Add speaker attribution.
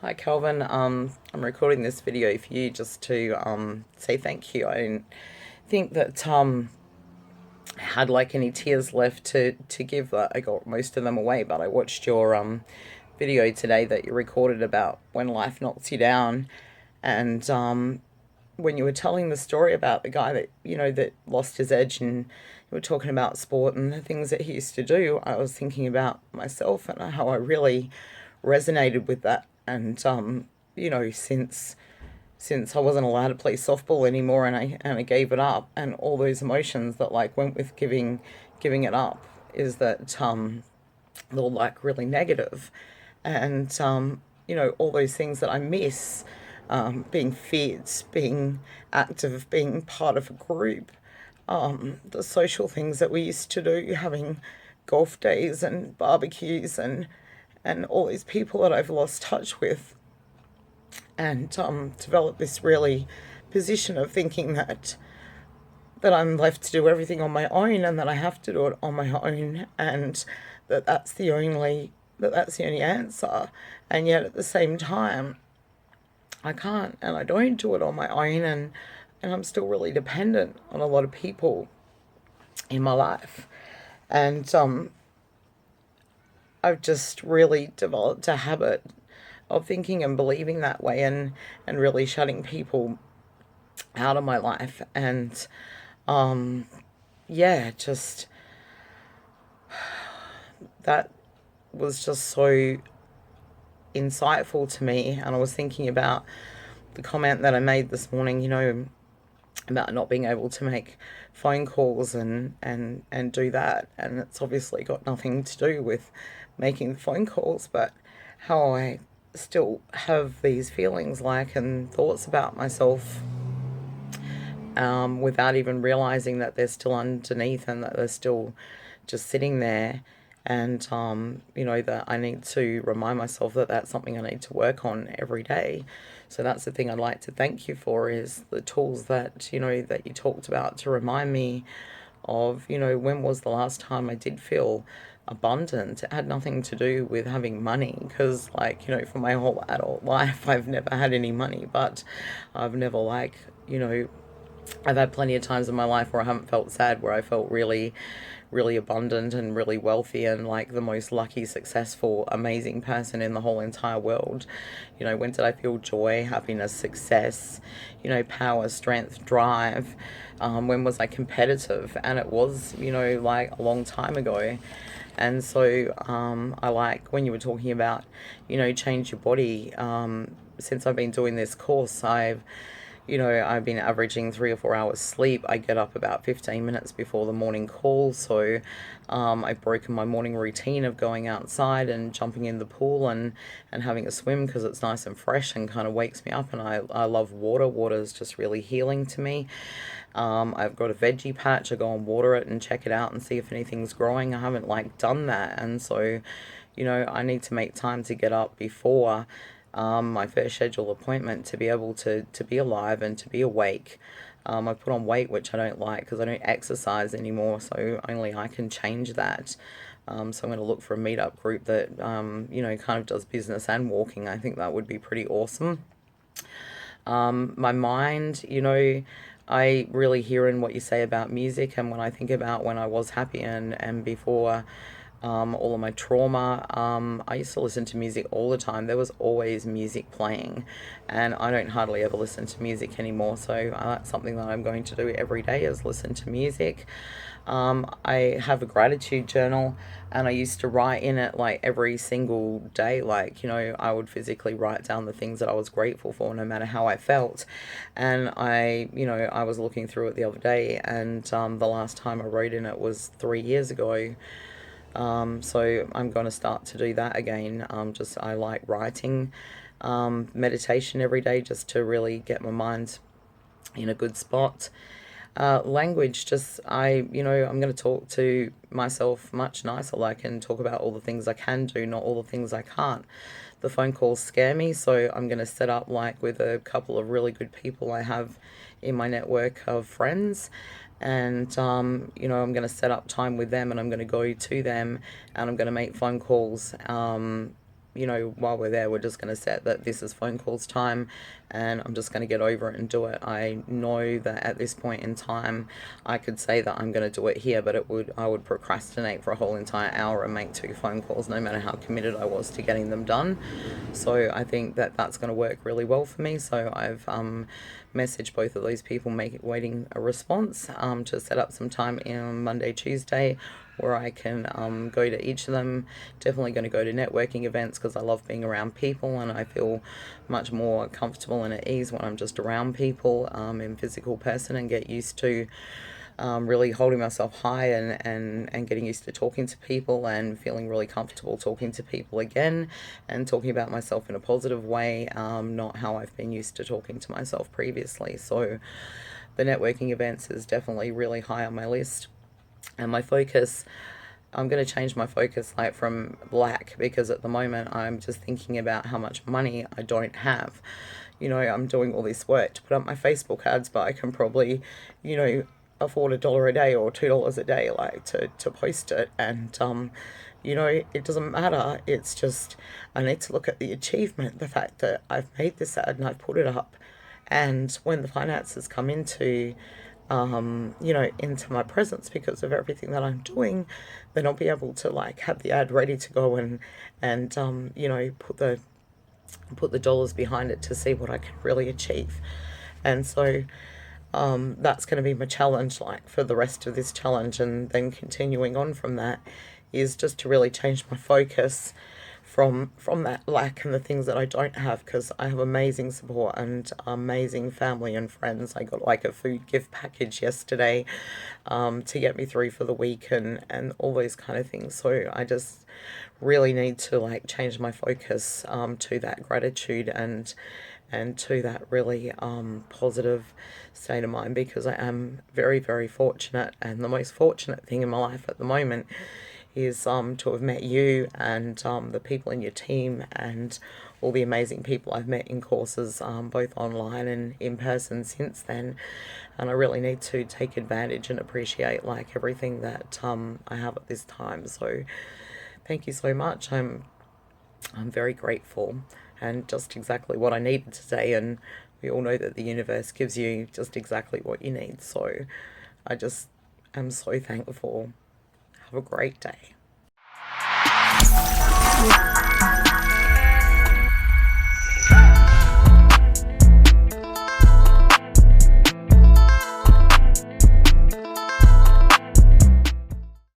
Speaker 1: Hi Calvin, I'm recording this video for you just to say thank you. I didn't think that I had like any tears left to give. That I got most of them away, but I watched your video today that you recorded about when life knocks you down, and when you were telling the story about the guy that that lost his edge, and you were talking about sport and the things that he used to do, I was thinking about myself and how I really resonated with that. And since I wasn't allowed to play softball anymore, and I gave it up, and all those emotions that like went with giving it up, is that they're like really negative. And all those things that I miss, being fit, being active, being part of a group, the social things that we used to do, having golf days and barbecues, and all these people that I've lost touch with, and developed this really position of thinking that I'm left to do everything on my own, and that I have to do it on my own, and that's the only answer. And yet at the same time, I can't, and I don't do it on my own, and I'm still really dependent on a lot of people in my life. And I've just really developed a habit of thinking and believing that way, and really shutting people out of my life. And yeah, just that was just so insightful to me. And I was thinking about the comment that I made this morning, about not being able to make phone calls and do that. And it's obviously got nothing to do with making phone calls, but how I still have these feelings like and thoughts about myself, without even realizing that they're still underneath, and that they're still just sitting there. And that I need to remind myself that that's something I need to work on every day. So that's the thing I'd like to thank you for, is the tools that you talked about, to remind me of, when was the last time I did feel abundant. It had nothing to do with having money, because like, for my whole adult life I've never had any money. But I've never, like, I've had plenty of times in my life where I haven't felt sad, where I felt really, really abundant and really wealthy, and like the most lucky, successful, amazing person in the whole entire world. When did I feel joy, happiness, success, power, strength, drive? When was I competitive? And it was, like a long time ago. And so I like when you were talking about, change your body. Since I've been doing this course, I've been averaging 3 or 4 hours sleep. I get up about 15 minutes before the morning call. So I've broken my morning routine of going outside and jumping in the pool and having a swim, because it's nice and fresh and kind of wakes me up. And I love water. Water is just really healing to me. I've got a veggie patch. I go and water it and check it out and see if anything's growing. I haven't like done that. And so, I need to make time to get up before my first scheduled appointment, to be able to be alive and to be awake. I put on weight, which I don't like, because I don't exercise anymore, so only I can change that. So I'm going to look for a meetup group that, kind of does business and walking. I think that would be pretty awesome. My mind, I really hear in what you say about music, and when I think about when I was happy, and before all of my trauma. I used to listen to music all the time. There was always music playing, and I don't hardly ever listen to music anymore. So that's something that I'm going to do every day, is listen to music. I have a gratitude journal, and I used to write in it like every single day. Like, I would physically write down the things that I was grateful for, no matter how I felt. And I was looking through it the other day, and the last time I wrote in it was 3 years ago. So I'm going to start to do that again. I like writing, meditation every day, just to really get my mind in a good spot. Language, I'm going to talk to myself much nicer, like, and talk about all the things I can do, not all the things I can't. The phone calls scare me, so I'm going to set up like with a couple of really good people I have in my network of friends, and I'm going to set up time with them, and I'm going to go to them, and I'm going to make phone calls, while we're there, we're just going to set that this is phone calls time, and I'm just going to get over it and do it. I know that at this point in time, I could say that I'm going to do it here, but I would procrastinate for a whole entire hour and make 2 phone calls, no matter how committed I was to getting them done. So I think that that's going to work really well for me. So I've messaged both of those people, waiting a response, to set up some time in Monday, Tuesday, where I can go to each of them. Definitely going to go to networking events because I love being around people, and I feel much more comfortable and at ease when I'm just around people in physical person, and get used to really holding myself high, and getting used to talking to people and feeling really comfortable talking to people again, and talking about myself in a positive way, not how I've been used to talking to myself previously. So the networking events is definitely really high on my list. And my focus, I'm going to change my focus, like, from lack, because at the moment I'm just thinking about how much money I don't have. I'm doing all this work to put up my Facebook ads, but I can probably, afford $1 a day or $2 a day, like, to post it. And, it doesn't matter. It's just, I need to look at the achievement, the fact that I've made this ad and I've put it up. And when the finances come into my presence because of everything that I'm doing, then I'll be able to, like, have the ad ready to go, and put the dollars behind it to see what I can really achieve. And so that's going to be my challenge, like, for the rest of this challenge, and then continuing on from that is just to really change my focus from that lack and the things that I don't have, because I have amazing support and amazing family and friends. I got, like, a food gift package yesterday to get me through for the week, and all those kind of things. So I just really need to, like, change my focus to that gratitude, and to that really positive state of mind, because I am very, very fortunate. And the most fortunate thing in my life at the moment is to have met you, and the people in your team, and all the amazing people I've met in courses, both online and in person since then. And I really need to take advantage and appreciate, like, everything that I have at this time. So thank you so much. I'm very grateful, and just exactly what I needed today. And we all know that the universe gives you just exactly what you need. So I just am so thankful. Have a great day.